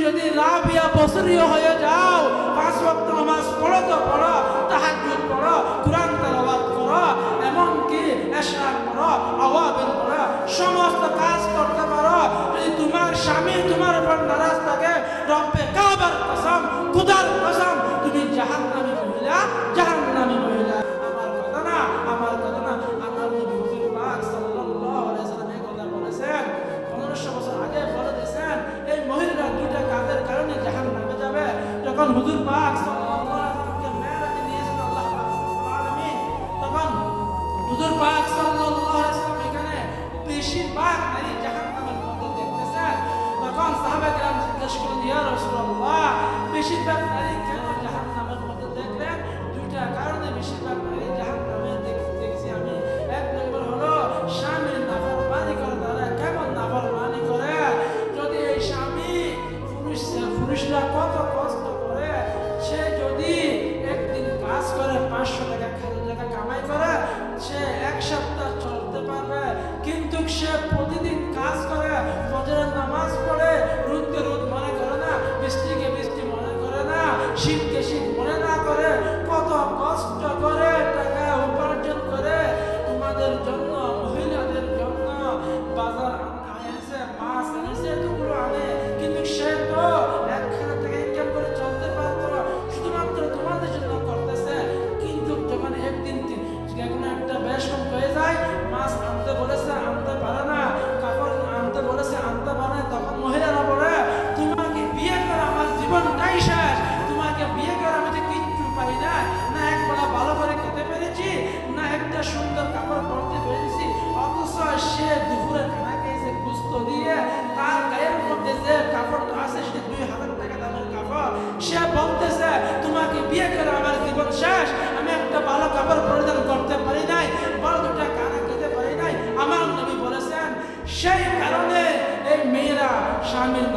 যদি রাবিয়া বসরিয়া হয়ে যাও, 5 ওয়াক্ত নামাজ পড়ো তো পড়ো, তাহাজ্জুদ পড়ো, কুরআন তেলাওয়াত করো, এমনকি ইশরাক পড়ো, আওয়াবিল পড়ো, সমস্ত কাজ করতে পারো। যদি তোমার স্বামী তোমার উপর নারাজ থাকে, রব্বে কাবার কসম, খোদার কসম, তুমি জাহান্নামী মহিলা, জাহান্নামী মহিলা। আমার কথা না, আমার কথা না, আমার নবী হুজুর পাক সাল্লাল্লাহু আলাইহি সাল্লাম এই কথা বলেছেন, 1500 বছর আগে বলে দিয়েছেন এই মহিলারা দুইটা কাজের কারণে জাহান্নামে যাবে। যখন হুজুর পাক সাল্লাল্লাহু আলাইহি সাল্লামকে মেরাজে নিয়েছেন আল্লাহ পাক রব্বুল আলামিন, তখন হুজুর পাক সাল্লাল্লাহু আলাইহি সাল্লাম এখানে বেশিরভাগ নারী জাহান্নামের মধ্যে দেখতেছেন। তখন সাহাবায়ে কেরাম জিজ্ঞেস করলেন, ইয়া রাসূলুল্লাহ, বেশিরভাগ নারী কেন জাহান্নামের মধ্যে দেখলেন? দুইটা কারণে বেশিরভাগ নারী জাহান্নামে দেখছি আমি। এক নম্বর হলো স্বামীর নাফরমানি করে। তারা কেমন নাফরমানি করে? যদি এই স্বামী পুরুষরা কত কষ্ট করে, সে যদি একদিন কাজ করে 500 টাকা কামাই করে, সে এক সপ্তাহ চলতে পারবে। কিন্তু সে প্রতিদিন কাজ করে, ফজরের নামাজ পড়ে, রোদকে রোদ মনে করে না, বৃষ্টিকে বৃষ্টি মনে করে না, শীতকে শীত মনে না করে, কত কষ্ট করে টাকা উপার্জন করে তোমাদের জন্য, মহিলাদের জন্য বাজার আনেছে, মাছ এনেছে, এগুলো আনে, কিন্তু সে তো একখানা থেকে ইনকাম করে চলতে পারতো, শুধুমাত্র তোমাদের জন্য করতেছে। কিন্তু যখন একদিন কোনো একটা বেশম হয়ে যায়, মাছ আনতে বলেছে আনতে পারে না, কাপড় আনতে বলেছে আনতে পারে না, তখন মহিলারা বলে, তোমাকে বিয়ে করে আমার জীবনটাই শেষ, তোমাকে বিয়ে করে আমি তো কিচ্ছু পাই না, না একবেলা ভালো করে খেতে পেরেছি, না একটা সুন্দর কাপড় পরতে পেরেছি। অথচ সে দুপুরে খানা খেয়েছে গুস্ত দিয়ে, তার গায়ের মধ্যে যে কাপড়টা আছে সেটা 2000 টাকা দামের কাপড়। সে বলতেছে তোমাকে বিয়ে করে আমার জীবন শেষ, আমি একটা ভালো কাপড় পরিধান করতে পারি নাই, বড় দুটা খানা খেতে পারি নাই। আমার নবী বলেছেন সেই কারণে এই মেয়েরা স্বামীর